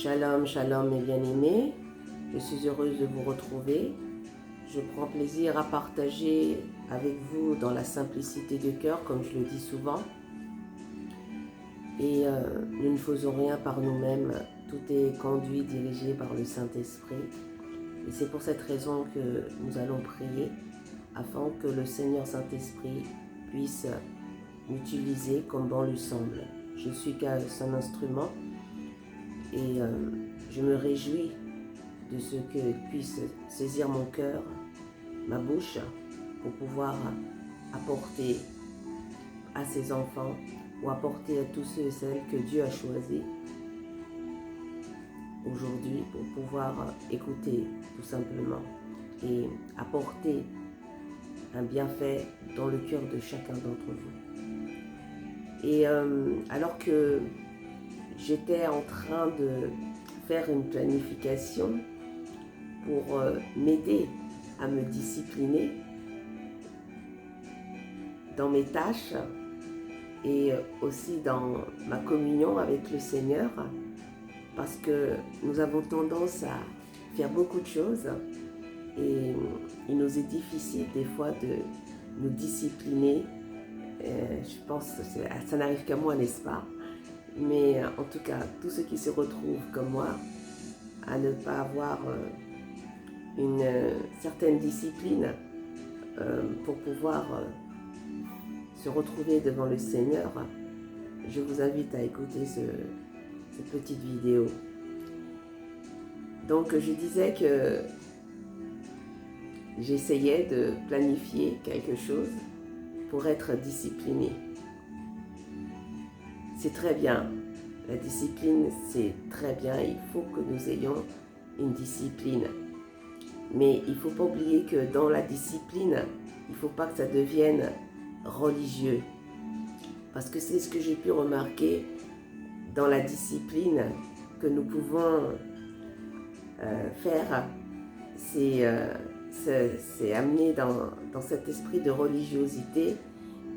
Shalom, shalom mes bien-aimés, je suis heureuse de vous retrouver. Je prends plaisir à partager avec vous dans la simplicité de cœur, comme je le dis souvent. Et nous ne faisons rien par nous-mêmes, tout est conduit, dirigé par le Saint-Esprit. Et c'est pour cette raison que nous allons prier, afin que le Seigneur Saint-Esprit puisse m'utiliser comme bon lui semble. Je ne suis qu'un instrument. Et je me réjouis de ce qu'il puisse saisir mon cœur, ma bouche, pour pouvoir apporter à ses enfants ou apporter à tous ceux et celles que Dieu a choisis aujourd'hui pour pouvoir écouter tout simplement et apporter un bienfait dans le cœur de chacun d'entre vous. Et alors que j'étais en train de faire une planification pour m'aider à me discipliner dans mes tâches et aussi dans ma communion avec le Seigneur, parce que nous avons tendance à faire beaucoup de choses et il nous est difficile des fois de nous discipliner. Je pense que ça n'arrive qu'à moi, n'est-ce pas? Mais en tout cas, tous ceux qui se retrouvent comme moi, à ne pas avoir une certaine discipline pour pouvoir se retrouver devant le Seigneur, je vous invite à écouter cette petite vidéo. Donc je disais que j'essayais de planifier quelque chose pour être discipliné. C'est très bien, la discipline c'est très bien, il faut que nous ayons une discipline. Mais il ne faut pas oublier que dans la discipline, il ne faut pas que ça devienne religieux. Parce que c'est ce que j'ai pu remarquer dans la discipline que nous pouvons faire, c'est amener dans cet esprit de religiosité.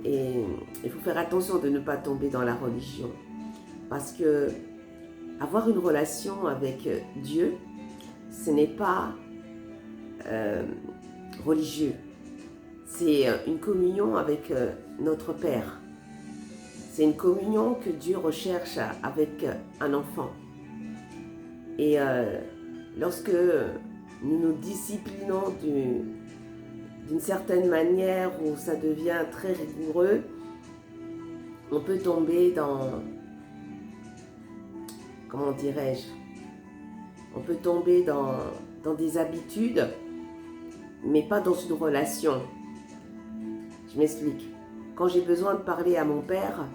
Et il faut faire attention de ne pas tomber dans la religion. Parce que avoir une relation avec Dieu, ce n'est pas religieux. C'est une communion avec notre Père. C'est une communion que Dieu recherche avec un enfant. Et lorsque nous nous disciplinons d'une certaine manière où ça devient très rigoureux, on peut tomber dans, comment dirais-je, on peut tomber dans des habitudes, mais pas dans une relation. Je m'explique. Quand j'ai besoin de parler à mon père,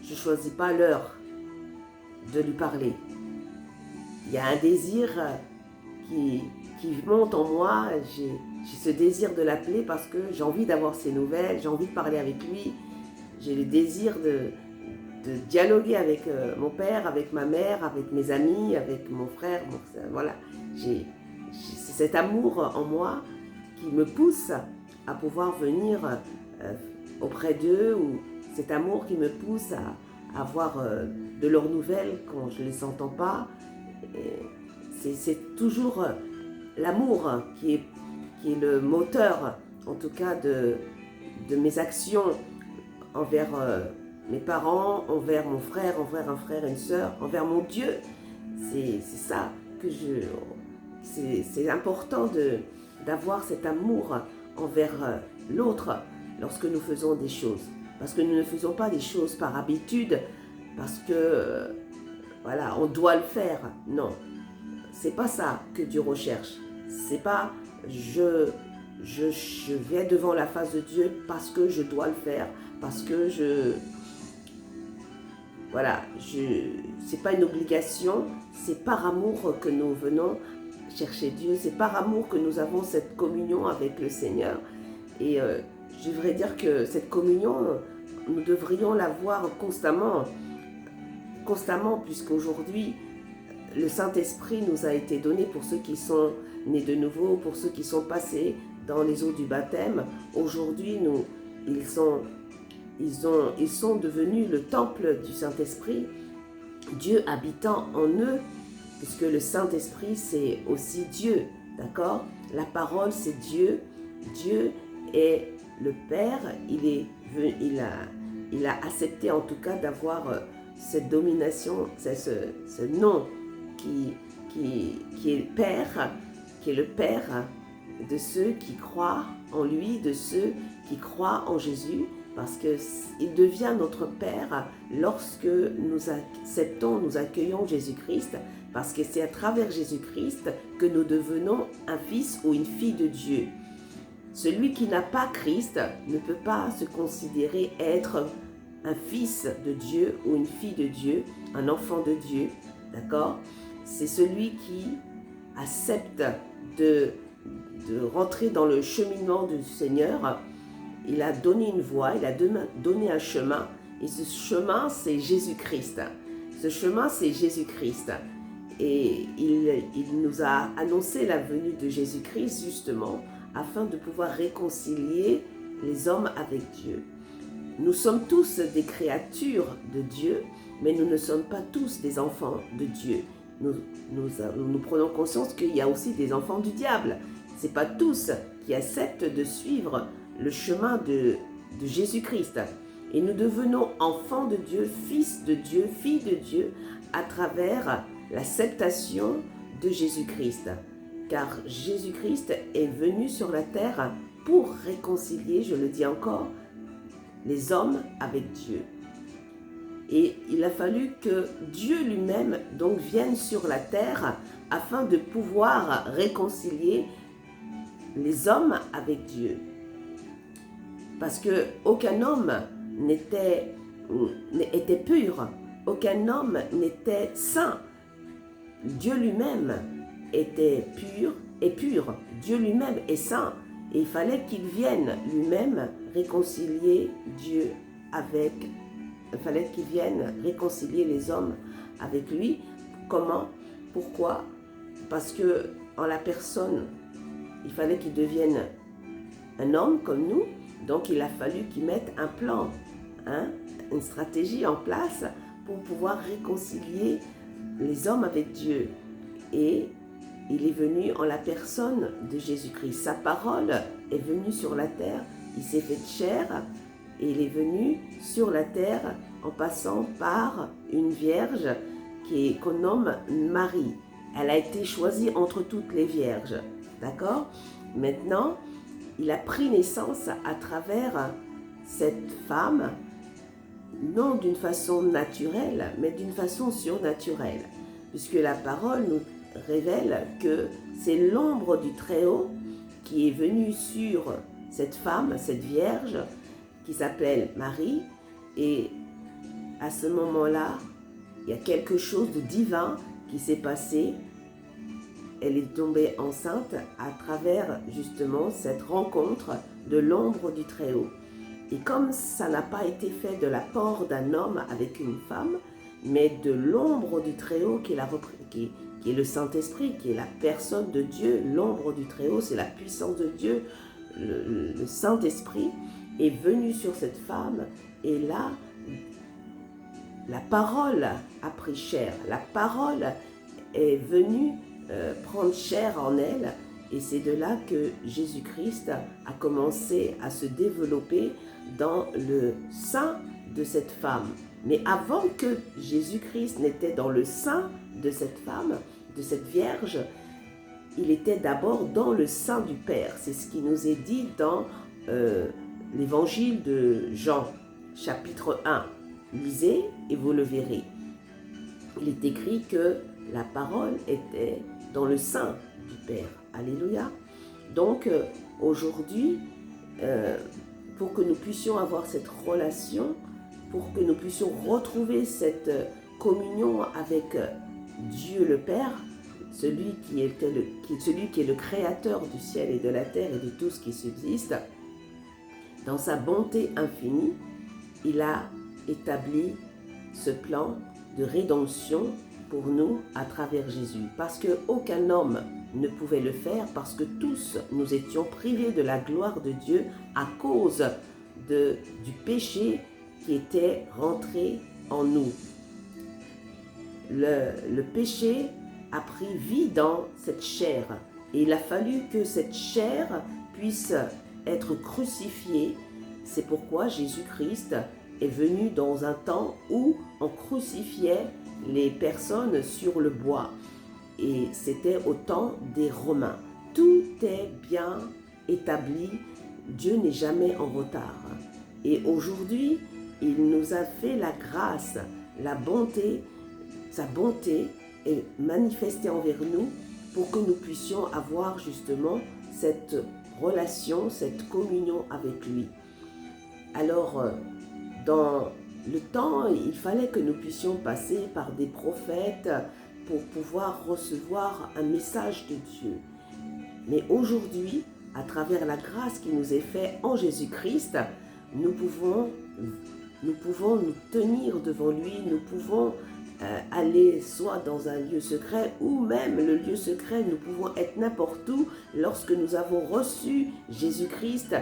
je ne choisis pas l'heure de lui parler. Il y a un désir qui monte en moi, j'ai ce désir de l'appeler parce que j'ai envie d'avoir ses nouvelles, j'ai envie de parler avec lui, j'ai le désir de dialoguer avec mon père, avec ma mère, avec mes amis, avec mon frère, voilà. C'est cet amour en moi qui me pousse à pouvoir venir auprès d'eux, ou cet amour qui me pousse à avoir de leurs nouvelles quand je ne les entends pas. C'est toujours l'amour qui est le moteur, en tout cas, de mes actions envers mes parents, envers mon frère, envers un frère et une sœur, envers mon Dieu. C'est ça que c'est important d'avoir cet amour envers l'autre lorsque nous faisons des choses. Parce que nous ne faisons pas des choses par habitude, parce que, voilà, on doit le faire. Non, c'est pas ça que Dieu recherche. C'est pas je viens devant la face de Dieu parce que je dois le faire, parce que voilà, c'est pas une obligation, c'est par amour que nous venons chercher Dieu, c'est par amour que nous avons cette communion avec le Seigneur. Et je voudrais dire que cette communion, nous devrions l'avoir constamment, puisqu'aujourd'hui, le Saint-Esprit nous a été donné pour ceux qui sont nés de nouveau, pour ceux qui sont passés dans les eaux du baptême. Aujourd'hui, ils sont devenus le temple du Saint-Esprit, Dieu habitant en eux. puisque le Saint-Esprit, c'est aussi Dieu, d'accord? La parole, c'est Dieu. Dieu est le Père. Il a accepté en tout cas d'avoir cette domination, ce nom qui est Père, qui est le Père de ceux qui croient en lui, de ceux qui croient en Jésus, parce qu'il devient notre Père lorsque nous acceptons, nous accueillons Jésus-Christ, parce que c'est à travers Jésus-Christ que nous devenons un fils ou une fille de Dieu. Celui qui n'a pas Christ ne peut pas se considérer être un fils de Dieu ou une fille de Dieu, un enfant de Dieu, d'accord? C'est celui qui accepte de rentrer dans le cheminement du Seigneur. Il a donné une voie, il a donné un chemin, et ce chemin, c'est Jésus-Christ. Ce chemin, c'est Jésus-Christ. Et il nous a annoncé la venue de Jésus-Christ, justement, afin de pouvoir réconcilier les hommes avec Dieu. Nous sommes tous des créatures de Dieu, mais nous ne sommes pas tous des enfants de Dieu. Nous prenons conscience qu'il y a aussi des enfants du diable. Ce n'est pas tous qui acceptent de suivre le chemin de Jésus-Christ. Et nous devenons enfants de Dieu, fils de Dieu, filles de Dieu, à travers l'acceptation de Jésus-Christ. Car Jésus-Christ est venu sur la terre pour réconcilier, je le dis encore, les hommes avec Dieu. Et il a fallu que Dieu lui-même donc vienne sur la terre afin de pouvoir réconcilier les hommes avec Dieu. Parce que aucun homme n'était pur, aucun homme n'était saint. Dieu lui-même était pur et pur. Dieu lui-même est saint. Et il fallait qu'il vienne lui-même réconcilier Dieu avec. Il fallait qu'il vienne réconcilier les hommes avec lui. Comment? Pourquoi? Parce que en la personne, il fallait qu'il devienne un homme comme nous. Donc il a fallu qu'il mette un plan, une stratégie en place pour pouvoir réconcilier les hommes avec Dieu. Et il est venu en la personne de Jésus-Christ. Sa parole est venue sur la terre, il s'est fait chair et il est venu sur la terre en passant par une vierge qu'on nomme Marie. Elle a été choisie entre toutes les vierges, d'accord? Maintenant, il a pris naissance à travers cette femme, non d'une façon naturelle, mais d'une façon surnaturelle, puisque la parole nous révèle que c'est l'ombre du Très-Haut qui est venue sur cette femme, cette vierge, qui s'appelle Marie, et à ce moment-là, il y a quelque chose de divin qui s'est passé. Elle est tombée enceinte à travers justement cette rencontre de l'ombre du Très-Haut. Et comme ça n'a pas été fait de la part d'un homme avec une femme, mais de l'ombre du Très-Haut qui est le Saint-Esprit, qui est la personne de Dieu, l'ombre du Très-Haut, c'est la puissance de Dieu, le Saint-Esprit est venu sur cette femme, et là, la parole a pris chair, la parole est venue prendre chair en elle, et c'est de là que Jésus-Christ a commencé à se développer dans le sein de cette femme. Mais avant que Jésus-Christ n'était dans le sein de cette femme, de cette vierge, il était d'abord dans le sein du Père. C'est ce qui nous est dit dans l'évangile de Jean, chapitre 1. Lisez et vous le verrez. Il est écrit que la parole était dans le sein du Père. Alléluia. Donc aujourd'hui, pour que nous puissions avoir cette relation, pour que nous puissions retrouver cette communion avec Dieu le Père, celui qui est le créateur du ciel et de la terre et de tout ce qui subsiste, dans sa bonté infinie, il a établi ce plan de rédemption pour nous à travers Jésus. Parce qu'aucun homme ne pouvait le faire, parce que tous nous étions privés de la gloire de Dieu à cause du péché qui était rentré en nous. Le péché a pris vie dans cette chair. Et il a fallu que cette chair puisse être crucifiée. C'est pourquoi Jésus-Christ est venu dans un temps où on crucifiait les personnes sur le bois. Et c'était au temps des Romains. Tout est bien établi. Dieu n'est jamais en retard. Et aujourd'hui, il nous a fait la grâce, la bonté, sa bonté est manifestée envers nous pour que nous puissions avoir justement cette relation, cette communion avec lui. Alors, dans le temps, il fallait que nous puissions passer par des prophètes pour pouvoir recevoir un message de Dieu. Mais aujourd'hui, à travers la grâce qui nous est faite en Jésus-Christ, nous pouvons nous tenir devant lui, nous pouvons aller soit dans un lieu secret ou même le lieu secret, nous pouvons être n'importe où lorsque nous avons reçu Jésus-Christ,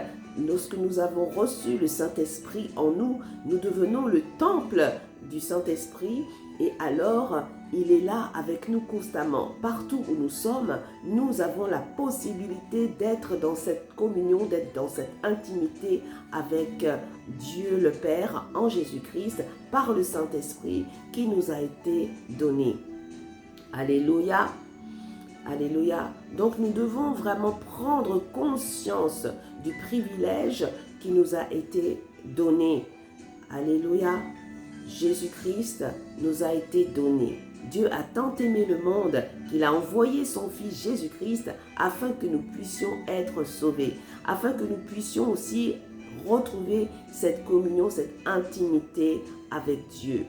lorsque nous avons reçu le Saint-Esprit en nous, nous devenons le temple du Saint-Esprit et alors il est là avec nous constamment. Partout où nous sommes, nous avons la possibilité d'être dans cette communion, d'être dans cette intimité avec Dieu le Père en Jésus-Christ par le Saint-Esprit qui nous a été donné. Alléluia, alléluia. Donc nous devons vraiment prendre conscience du privilège qui nous a été donné. Alléluia. Jésus-Christ nous a été donné. Dieu a tant aimé le monde qu'il a envoyé son Fils Jésus-Christ afin que nous puissions être sauvés, afin que nous puissions aussi retrouver cette communion, cette intimité avec Dieu.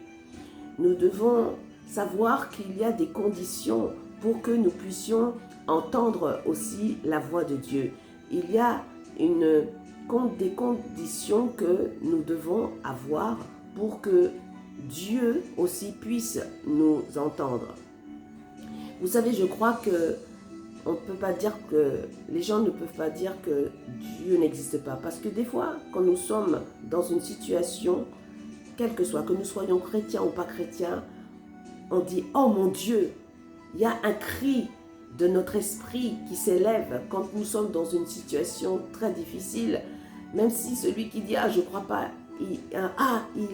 Nous devons savoir qu'il y a des conditions pour que nous puissions entendre aussi la voix de Dieu. Il y a des conditions que nous devons avoir pour que Dieu aussi puisse nous entendre. Vous savez, je crois que on ne peut pas dire que les gens ne peuvent pas dire que Dieu n'existe pas. Parce que des fois, quand nous sommes dans une situation, quelle que soit, que nous soyons chrétiens ou pas chrétiens, on dit « Oh mon Dieu !» Il y a un cri de notre esprit qui s'élève quand nous sommes dans une situation très difficile. Même si celui qui dit « Ah, je ne crois pas », il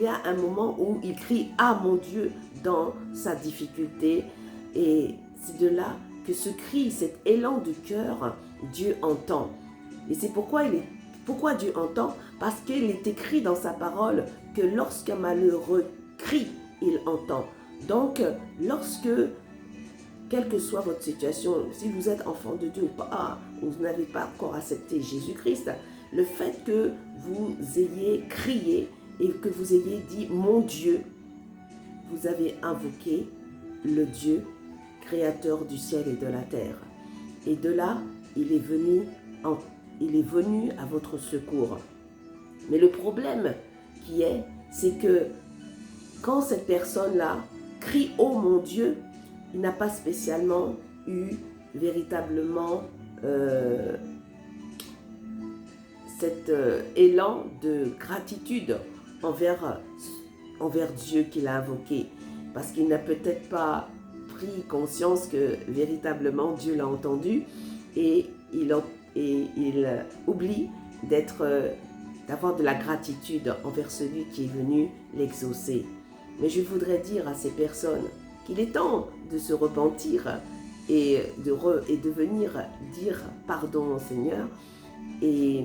y a un moment où il crie « Ah mon Dieu !» dans sa difficulté. Et c'est de là que ce cri, cet élan du cœur, Dieu entend. Et c'est pourquoi Dieu entend? Parce qu'il est écrit dans sa parole que lorsqu'un malheureux crie, il entend. Donc, lorsque, quelle que soit votre situation, si vous êtes enfant de Dieu ou pas, ou vous n'avez pas encore accepté Jésus-Christ, le fait que vous ayez crié et que vous ayez dit « Mon Dieu », vous avez invoqué le Dieu créateur du ciel et de la terre. Et de là, il est venu à votre secours. Mais le problème c'est que quand cette personne-là crie « Oh mon Dieu », il n'a pas spécialement eu véritablement cet élan de gratitude envers Dieu qu'il a invoqué. Parce qu'il n'a peut-être pas pris conscience que véritablement Dieu l'a entendu et il oublie d'avoir de la gratitude envers celui qui est venu l'exaucer. Mais je voudrais dire à ces personnes qu'il est temps de se repentir et de venir dire pardon au Seigneur et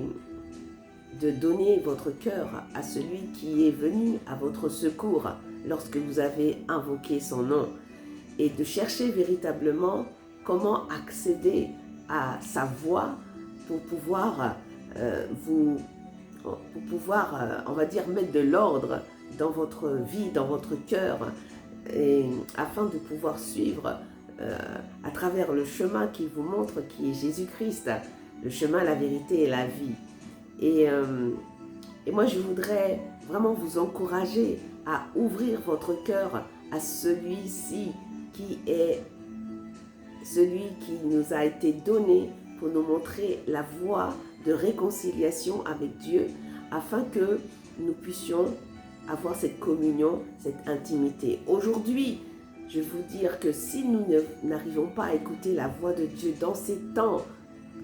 de donner votre cœur à celui qui est venu à votre secours lorsque vous avez invoqué son nom et de chercher véritablement comment accéder à sa voix pour pouvoir on va dire, mettre de l'ordre dans votre vie, dans votre cœur, et afin de pouvoir suivre à travers le chemin qu'il vous montre, qui est Jésus-Christ, le chemin, la vérité et la vie. Et moi, je voudrais vraiment vous encourager à ouvrir votre cœur à celui-ci qui est celui qui nous a été donné pour nous montrer la voie de réconciliation avec Dieu, afin que nous puissions avoir cette communion, cette intimité. Aujourd'hui, je vais vous dire que si nous n'arrivons pas à écouter la voix de Dieu dans ces temps,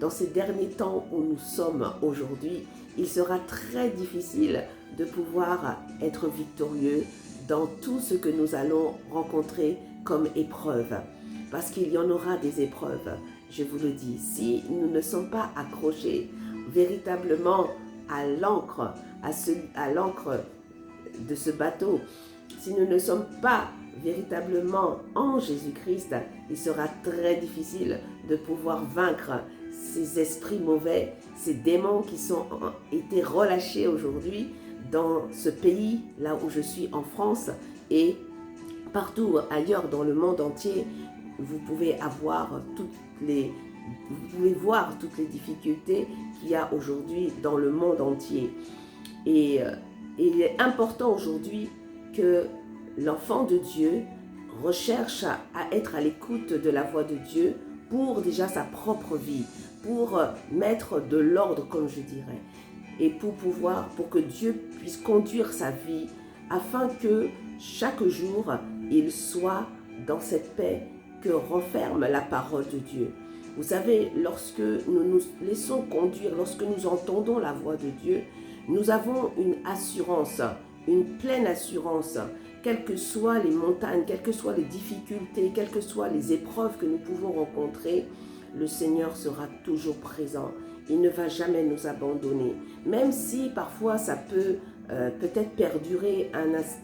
dans ces derniers temps où nous sommes aujourd'hui, il sera très difficile de pouvoir être victorieux dans tout ce que nous allons rencontrer comme épreuve. Parce qu'il y en aura des épreuves, je vous le dis. Si nous ne sommes pas accrochés véritablement à l'ancre, à l'ancre de ce bateau, si nous ne sommes pas véritablement en Jésus-Christ, il sera très difficile de pouvoir vaincre ces esprits mauvais, ces démons qui ont été relâchés aujourd'hui dans ce pays, là où je suis en France, et partout ailleurs dans le monde entier. Vous pouvez voir toutes les difficultés qu'il y a aujourd'hui dans le monde entier. Et il est important aujourd'hui que l'enfant de Dieu recherche à être à l'écoute de la voix de Dieu pour déjà sa propre vie, pour mettre de l'ordre, comme je dirais, et pour que Dieu puisse conduire sa vie afin que chaque jour, il soit dans cette paix que renferme la parole de Dieu. Vous savez, lorsque nous nous laissons conduire, lorsque nous entendons la voix de Dieu, nous avons une assurance, une pleine assurance, quelles que soient les montagnes, quelles que soient les difficultés, quelles que soient les épreuves que nous pouvons rencontrer, le Seigneur sera toujours présent. Il ne va jamais nous abandonner. Même si parfois ça peut peut-être perdurer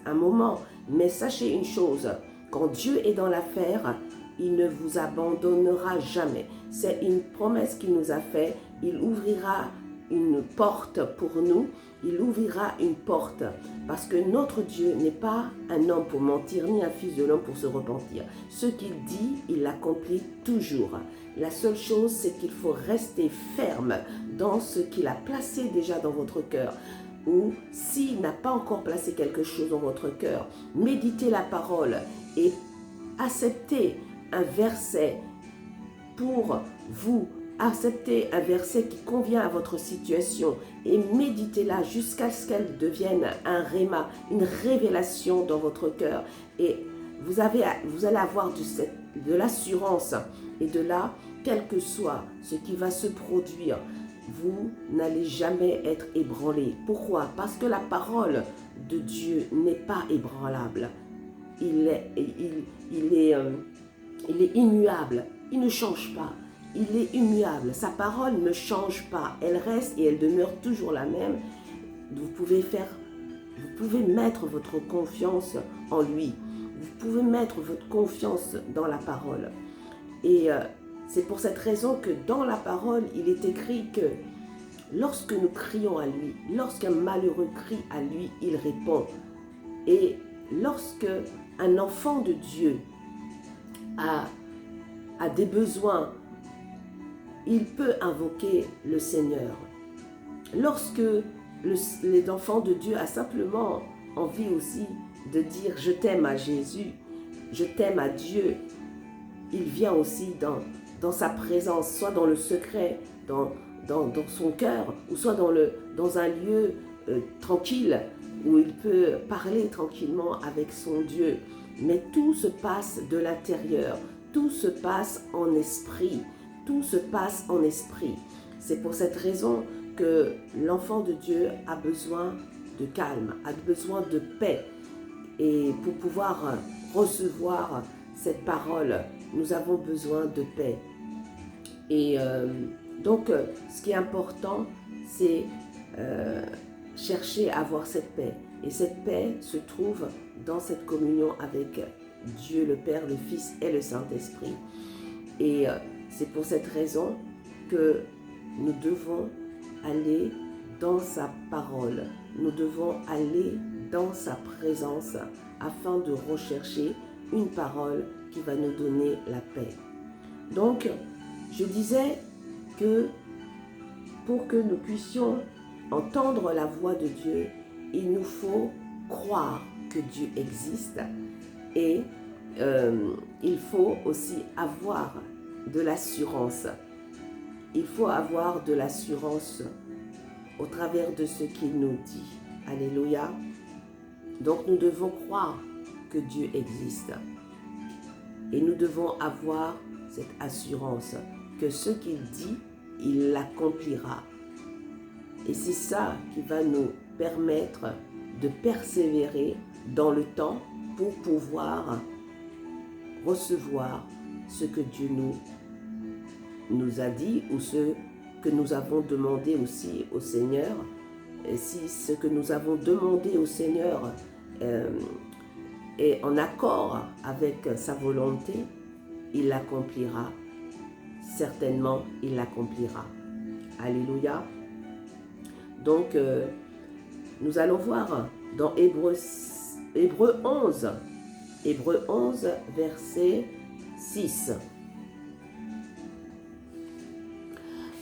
un moment, mais sachez une chose, quand Dieu est dans l'affaire, il ne vous abandonnera jamais. C'est une promesse qu'il nous a faite. Il ouvrira une porte pour nous. Il ouvrira une porte parce que notre Dieu n'est pas un homme pour mentir, ni un fils de l'homme pour se repentir. Ce qu'il dit, il l'accomplit toujours. La seule chose, c'est qu'il faut rester ferme dans ce qu'il a placé déjà dans votre cœur. Ou s'il n'a pas encore placé quelque chose dans votre cœur, méditez la parole et acceptez un verset pour vous, acceptez un verset qui convient à votre situation et méditez-la jusqu'à ce qu'elle devienne un réma, une révélation dans votre cœur. Et vous allez avoir de l'assurance et de là, quel que soit ce qui va se produire, vous n'allez jamais être ébranlé. Pourquoi? Parce que la parole de Dieu n'est pas ébranlable. Il est immuable, il ne change pas, il est immuable, sa parole ne change pas, elle reste et elle demeure toujours la même. Vous pouvez mettre votre confiance en lui, vous pouvez mettre votre confiance dans la parole. Et c'est pour cette raison que dans la parole, il est écrit que lorsque nous crions à lui, lorsqu'un malheureux crie à lui, il répond. Et lorsque un enfant de Dieu a des besoins, il peut invoquer le Seigneur. Lorsque l'enfant de Dieu a simplement envie aussi de dire « je t'aime à Jésus », « je t'aime à Dieu », il vient aussi dans sa présence, soit dans le secret, dans son cœur, ou soit dans un lieu tranquille, où il peut parler tranquillement avec son Dieu. Mais tout se passe de l'intérieur, tout se passe en esprit, tout se passe en esprit. C'est pour cette raison que l'enfant de Dieu a besoin de calme, a besoin de paix. Et pour pouvoir recevoir cette parole, nous avons besoin de paix. Et donc, ce qui est important, c'est chercher à avoir cette paix. Et cette paix se trouve dans cette communion avec Dieu le Père, le Fils et le Saint-Esprit. Et c'est pour cette raison que nous devons aller dans sa parole. Nous devons aller dans sa présence afin de rechercher une parole qui va nous donner la paix. Donc, je disais que pour que nous puissions entendre la voix de Dieu, il nous faut croire que Dieu existe et il faut aussi avoir de l'assurance. Il faut avoir de l'assurance au travers de ce qu'il nous dit. Alléluia. Donc nous devons croire que Dieu existe. Et nous devons avoir cette assurance que ce qu'il dit, il l'accomplira. Et c'est ça qui va nous permettre de persévérer dans le temps pour pouvoir recevoir ce que Dieu nous a dit ou ce que nous avons demandé aussi au Seigneur. Et si ce que nous avons demandé au Seigneur est en accord avec sa volonté, il l'accomplira. Certainement, il l'accomplira. Alléluia. Donc, nous allons voir dans Hébreux 11, Hébreux 11, verset 6.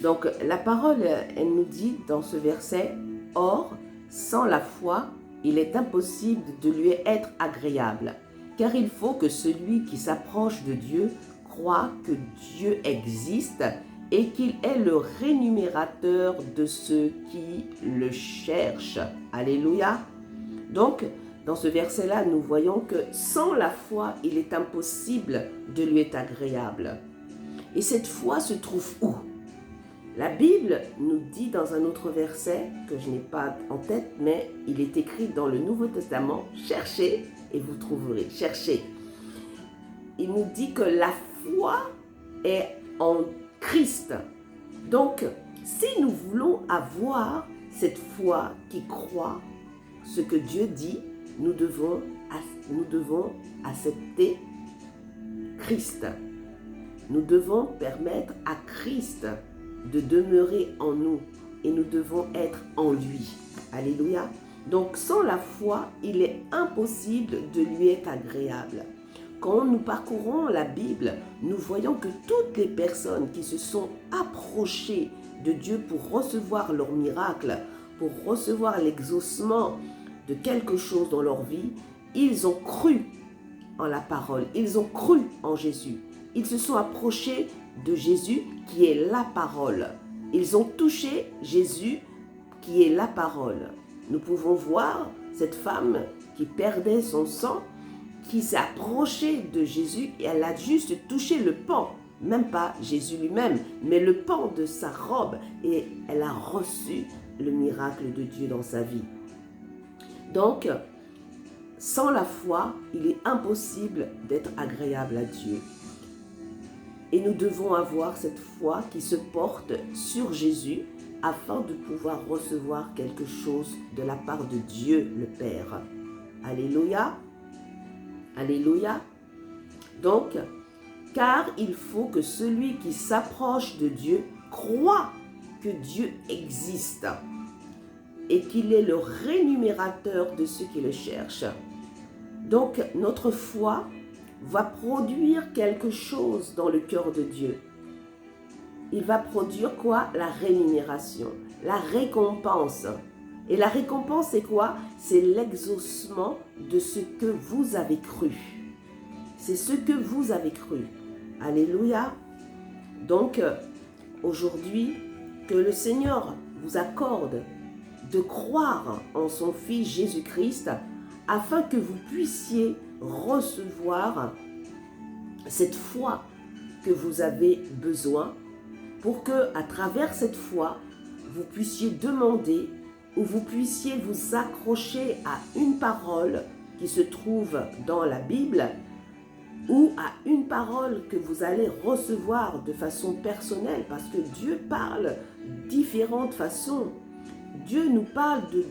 Donc, la parole, elle nous dit dans ce verset, « Or, sans la foi, il est impossible de lui être agréable, car il faut que celui qui s'approche de Dieu croit que Dieu existe et qu'il est le rémunérateur de ceux qui le cherchent. » Alléluia. Donc, dans ce verset-là, nous voyons que sans la foi, il est impossible de lui être agréable. Et cette foi se trouve où? La Bible nous dit dans un autre verset, que je n'ai pas en tête, mais il est écrit dans le Nouveau Testament, « Cherchez et vous trouverez. » Cherchez. Il nous dit que la foi est en Christ. Donc, si nous voulons avoir cette foi qui croit ce que Dieu dit, nous devons accepter Christ. Nous devons permettre à Christ de demeurer en nous et nous devons être en lui. Alléluia. Donc, sans la foi, il est impossible de lui être agréable. Quand nous parcourons la Bible, nous voyons que toutes les personnes qui se sont approchées de Dieu pour recevoir leur miracle, pour recevoir l'exaucement de quelque chose dans leur vie, ils ont cru en la parole, ils ont cru en Jésus. Ils se sont approchés de Jésus qui est la parole. Ils ont touché Jésus qui est la parole. Nous pouvons voir cette femme qui perdait son sang, qui s'est approchée de Jésus et elle a juste touché le pan, même pas Jésus lui-même, mais le pan de sa robe et elle a reçu le miracle de Dieu dans sa vie. Donc, sans la foi, il est impossible d'être agréable à Dieu. Et nous devons avoir cette foi qui se porte sur Jésus afin de pouvoir recevoir quelque chose de la part de Dieu le Père. Alléluia. Alléluia. Donc, car il faut que celui qui s'approche de Dieu croit que Dieu existe et qu'il est le rémunérateur de ceux qui le cherchent. Donc, notre foi va produire quelque chose dans le cœur de Dieu. Il va produire quoi? La rémunération, la récompense. Et la récompense, c'est quoi? C'est l'exaucement de ce que vous avez cru. C'est ce que vous avez cru. Alléluia. Donc, aujourd'hui, que le Seigneur vous accorde de croire en son Fils Jésus-Christ afin que vous puissiez recevoir cette foi que vous avez besoin pour que, à travers cette foi, vous puissiez demander ou vous puissiez vous accrocher à une parole qui se trouve dans la Bible ou à une parole que vous allez recevoir de façon personnelle parce que Dieu parle de différentes façons. Dieu nous parle de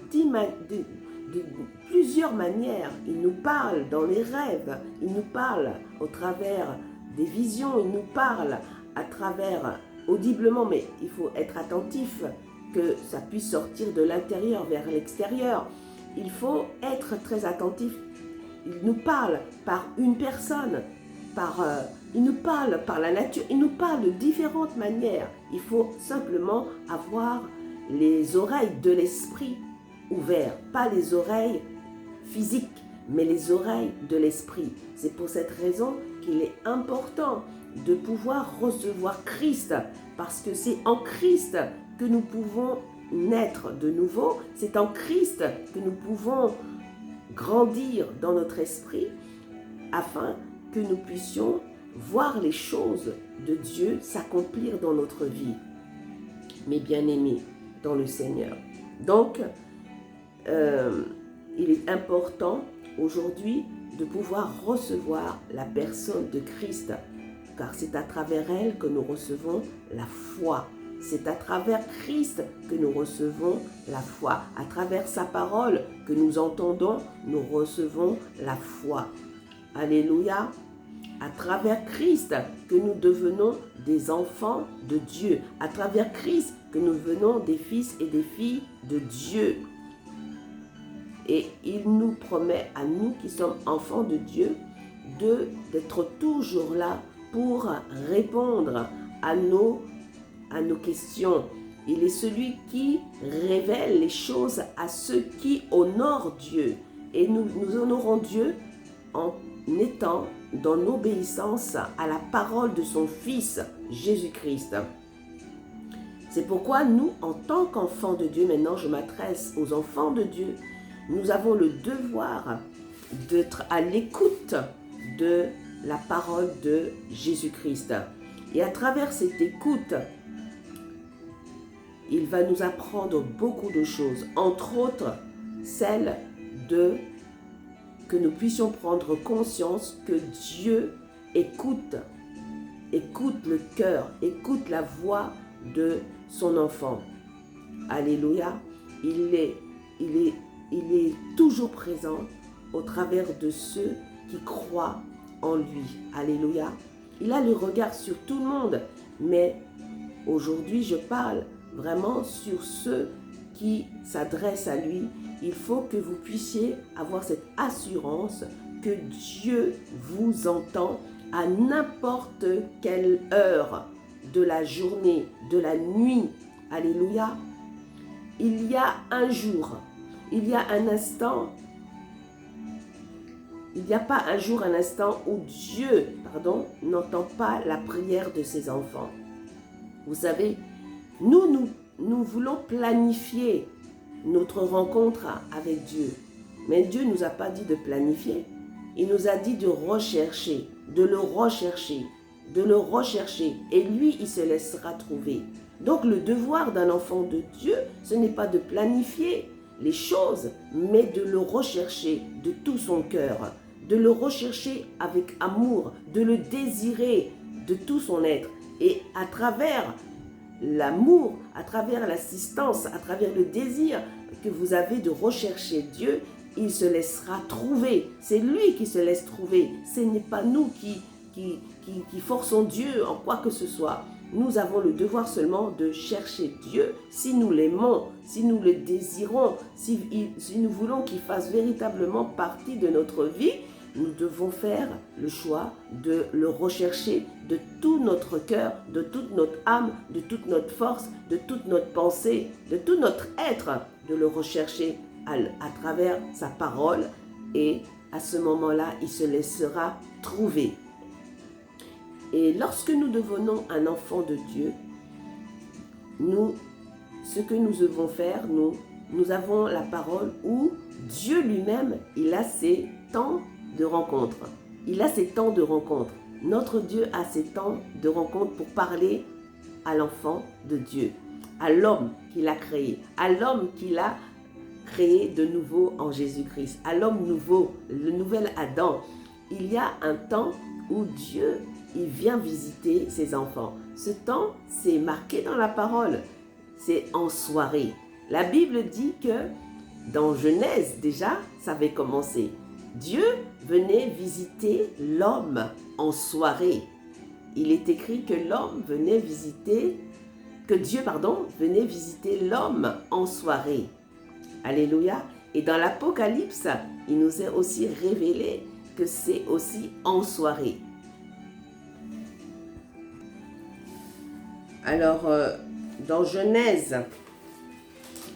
plusieurs manières. Il nous parle dans les rêves, il nous parle au travers des visions, il nous parle à travers audiblement, mais il faut être attentif que ça puisse sortir de l'intérieur vers l'extérieur. Il faut être très attentif. Il nous parle par une personne, il nous parle par la nature, il nous parle de différentes manières. Il faut simplement avoir les oreilles de l'esprit ouvertes, pas les oreilles physiques, mais les oreilles de l'esprit. C'est pour cette raison qu'il est important de pouvoir recevoir Christ, parce que c'est en Christ que nous pouvons naître de nouveau, c'est en Christ que nous pouvons grandir dans notre esprit, afin que nous puissions voir les choses de Dieu s'accomplir dans notre vie, mes bien-aimés dans le Seigneur. Donc, il est important aujourd'hui de pouvoir recevoir la personne de Christ, car c'est à travers elle que nous recevons la foi. C'est à travers Christ que nous recevons la foi. À travers sa parole que nous entendons, nous recevons la foi. Alléluia. À travers Christ que nous devenons des enfants de Dieu. À travers Christ que nous devenons des fils et des filles de Dieu. Et il nous promet à nous qui sommes enfants de Dieu d'être toujours là pour répondre à nos questions. Il est celui qui révèle les choses à ceux qui honorent Dieu. Et nous honorons Dieu en étant dans l'obéissance à la parole de son Fils, Jésus-Christ. C'est pourquoi nous, en tant qu'enfants de Dieu, maintenant je m'adresse aux enfants de Dieu, nous avons le devoir d'être à l'écoute de la parole de Jésus-Christ. Et à travers cette écoute, il va nous apprendre beaucoup de choses, entre autres celle que nous puissions prendre conscience que Dieu écoute le cœur, écoute la voix de son enfant. Alléluia. Il est toujours présent au travers de ceux qui croient en lui. Alléluia. Il a le regard sur tout le monde, mais aujourd'hui je parle vraiment sur ceux qui s'adressent à lui. Il faut que vous puissiez avoir cette assurance que Dieu vous entend à n'importe quelle heure de la journée, de la nuit. Alléluia. Il y a un jour, il y a un instant, il n'y a pas un jour, un instant où Dieu, n'entend pas la prière de ses enfants. Vous savez, nous voulons planifier notre rencontre avec Dieu. Mais Dieu ne nous a pas dit de planifier. Il nous a dit de rechercher, de le rechercher, de le rechercher. Et lui, il se laissera trouver. Donc le devoir d'un enfant de Dieu, ce n'est pas de planifier les choses, mais de le rechercher de tout son cœur, de le rechercher avec amour, de le désirer de tout son être. Et à travers l'amour, à travers l'assistance, à travers le désir que vous avez de rechercher Dieu, il se laissera trouver. C'est lui qui se laisse trouver. Ce n'est pas nous qui forçons Dieu en quoi que ce soit. Nous avons le devoir seulement de chercher Dieu si nous l'aimons, si nous le désirons, si nous voulons qu'il fasse véritablement partie de notre vie. Nous devons faire le choix de le rechercher de tout notre cœur, de toute notre âme, de toute notre force, de toute notre pensée, de tout notre être, de le rechercher à travers sa parole. Et à ce moment-là, il se laissera trouver. Et lorsque nous devenons un enfant de Dieu, ce que nous devons faire, nous avons la parole où Dieu lui-même, il a ses temps de rencontre. Il a ses temps de rencontre. Notre Dieu a ses temps de rencontre pour parler à l'enfant de Dieu, à l'homme qu'il a créé, à l'homme qu'il a créé de nouveau en Jésus-Christ, à l'homme nouveau, le nouvel Adam. Il y a un temps où Dieu, il vient visiter ses enfants. Ce temps, c'est marqué dans la parole. C'est en soirée. La Bible dit que dans Genèse, déjà, ça avait commencé. Dieu venait visiter l'homme en soirée. Il est écrit que Dieu venait visiter l'homme en soirée. Alléluia. Et dans l'Apocalypse, il nous est aussi révélé que c'est aussi en soirée. Alors, dans Genèse,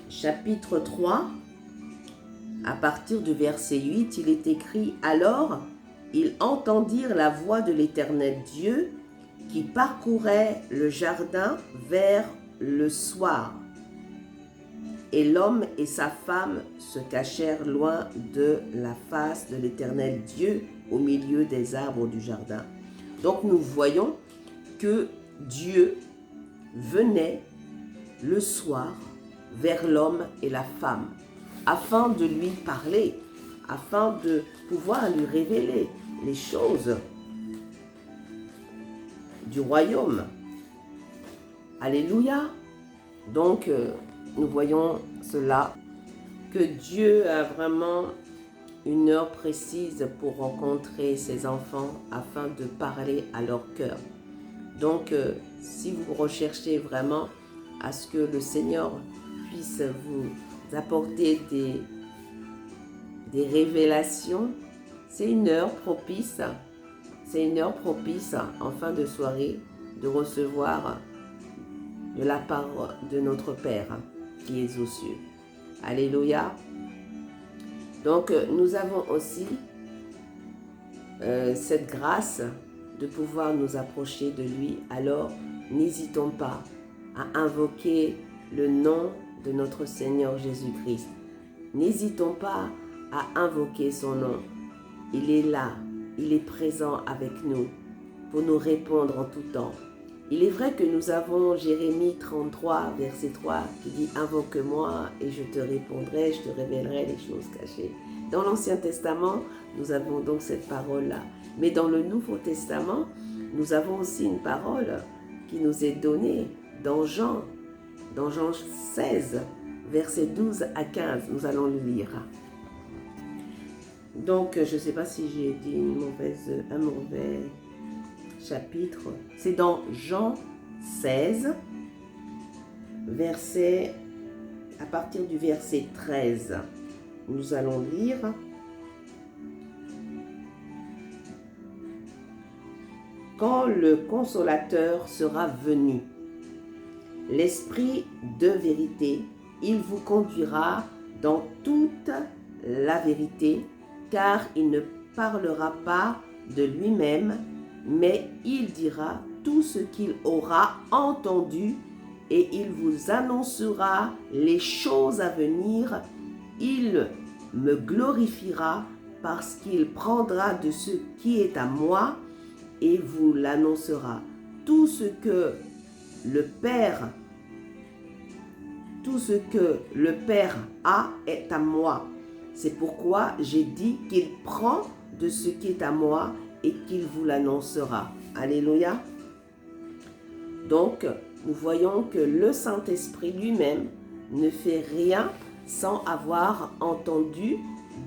chapitre 3, à partir du verset 8, il est écrit « Alors, ils entendirent la voix de l'Éternel Dieu qui parcourait le jardin vers le soir. Et l'homme et sa femme se cachèrent loin de la face de l'Éternel Dieu au milieu des arbres du jardin. » Donc nous voyons que Dieu venait le soir vers l'homme et la femme afin de lui parler, afin de pouvoir lui révéler les choses du royaume. Alléluia. Donc nous voyons cela, que Dieu a vraiment une heure précise pour rencontrer ses enfants afin de parler à leur cœur. Donc, si vous recherchez vraiment à ce que le Seigneur puisse vous apporter des révélations, c'est une heure propice. C'est une heure propice en fin de soirée de recevoir de la part de notre Père qui est aux cieux. Alléluia. Donc, nous avons aussi cette grâce de pouvoir nous approcher de lui. Alors, n'hésitons pas à invoquer le nom de notre Seigneur Jésus-Christ. N'hésitons pas à invoquer son nom. Il est là, il est présent avec nous pour nous répondre en tout temps. Il est vrai que nous avons Jérémie 33, verset 3, qui dit « Invoque-moi et je te répondrai, je te révélerai les choses cachées ». Dans l'Ancien Testament, nous avons donc cette parole-là. Mais dans le Nouveau Testament, nous avons aussi une parole qui nous est donnée dans Jean 16, verset 12 à 15. Nous allons le lire. Donc, je ne sais pas si j'ai dit un mauvais chapitre. C'est dans Jean 16, à partir du verset 13. Nous allons lire. Quand le consolateur sera venu, l'Esprit de vérité, il vous conduira dans toute la vérité, car il ne parlera pas de lui-même, mais il dira tout ce qu'il aura entendu et il vous annoncera les choses à venir. Il me glorifiera parce qu'il prendra de ce qui est à moi et vous l'annoncera. Tout ce que le Père a est à moi. C'est pourquoi j'ai dit qu'il prend de ce qui est à moi et qu'il vous l'annoncera. Alléluia. Donc, nous voyons que le Saint-Esprit lui-même ne fait rien sans avoir entendu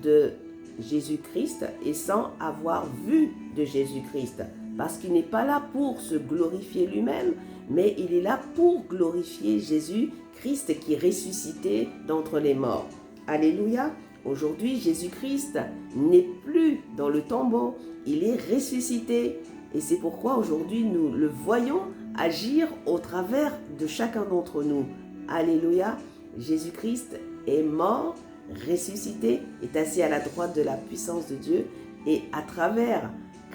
de Jésus-Christ et sans avoir vu de Jésus-Christ. Parce qu'il n'est pas là pour se glorifier lui-même, mais il est là pour glorifier Jésus-Christ qui est ressuscité d'entre les morts. Alléluia. Aujourd'hui, Jésus-Christ n'est plus dans le tombeau, il est ressuscité. Et c'est pourquoi aujourd'hui, nous le voyons agir au travers de chacun d'entre nous. Alléluia. Jésus-Christ est mort, ressuscité, est assis à la droite de la puissance de Dieu. Et à travers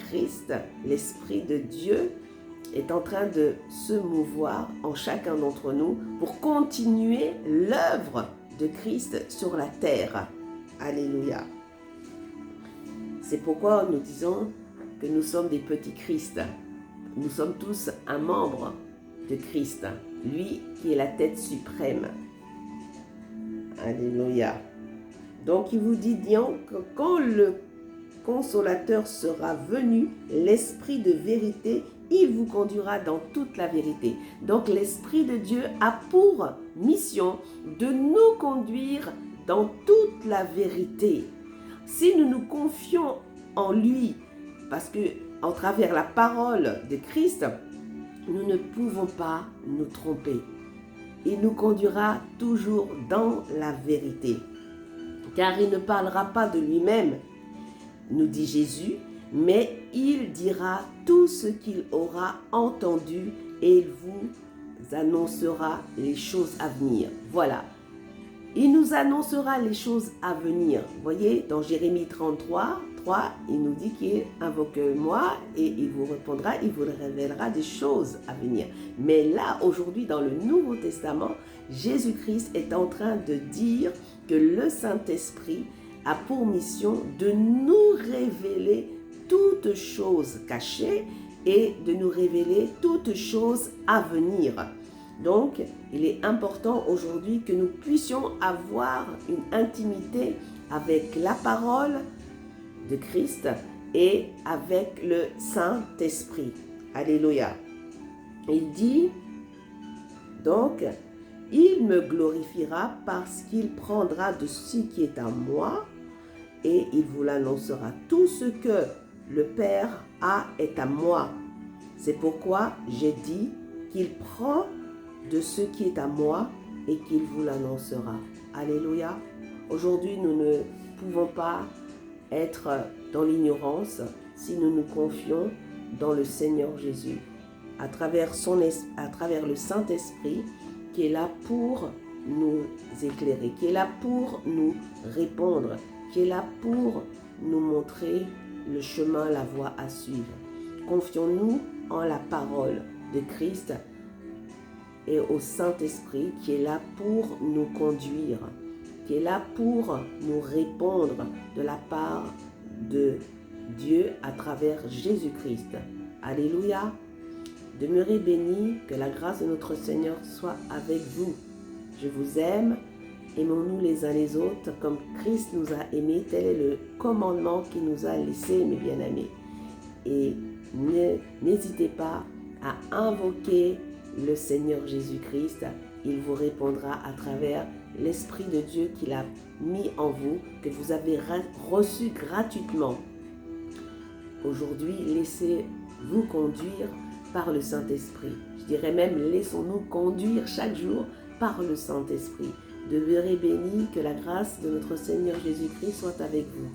Christ, l'Esprit de Dieu est en train de se mouvoir en chacun d'entre nous pour continuer l'œuvre de Christ sur la terre. Alléluia. C'est pourquoi nous disons que nous sommes des petits Christ. Nous sommes tous un membre de Christ, lui qui est la tête suprême. Alléluia. Donc il vous dit bien que quand le consolateur sera venu, l'Esprit de vérité, il vous conduira dans toute la vérité. Donc l'Esprit de Dieu a pour mission de nous conduire dans toute la vérité. Si nous nous confions en lui, parce que en travers la parole de Christ, nous ne pouvons pas nous tromper. Il nous conduira toujours dans la vérité. Car il ne parlera pas de lui-même, nous dit Jésus, mais il dira tout ce qu'il aura entendu et il vous annoncera les choses à venir. Voilà. Il nous annoncera les choses à venir. Vous voyez, dans Jérémie 33, 3, il nous dit qu'il invoque-moi et il vous répondra, il vous révélera des choses à venir. Mais là, aujourd'hui, dans le Nouveau Testament, Jésus-Christ est en train de dire que le Saint-Esprit a pour mission de nous révéler toutes choses cachées et de nous révéler toutes choses à venir. Donc, il est important aujourd'hui que nous puissions avoir une intimité avec la parole de Christ et avec le Saint-Esprit. Alléluia. Il dit, donc, il me glorifiera parce qu'il prendra de ce qui est à moi et il vous l'annoncera. Tout ce que le Père a est à moi. C'est pourquoi j'ai dit qu'il prend de ce qui est à moi et qu'il vous l'annoncera. Alléluia. Aujourd'hui, nous ne pouvons pas être dans l'ignorance si nous nous confions dans le Seigneur Jésus, à travers le Saint-Esprit qui est là pour nous éclairer, qui est là pour nous répondre, qui est là pour nous montrer le chemin, la voie à suivre. Confions-nous en la parole de Christ et au Saint-Esprit qui est là pour nous conduire, qui est là pour nous répondre de la part de Dieu à travers Jésus-Christ. Alléluia. Demeurez bénis, que la grâce de notre Seigneur soit avec vous. Je vous aime, aimons-nous les uns les autres comme Christ nous a aimés. Tel est le commandement qu'il nous a laissé, mes bien-aimés. Et n'hésitez pas à invoquer le Seigneur Jésus-Christ. Il vous répondra à travers l'Esprit de Dieu qu'il a mis en vous, que vous avez reçu gratuitement. Aujourd'hui, laissez-vous conduire par le Saint-Esprit. Je dirais même, laissons-nous conduire chaque jour par le Saint-Esprit. Demeurez bénis, que la grâce de notre Seigneur Jésus-Christ soit avec vous.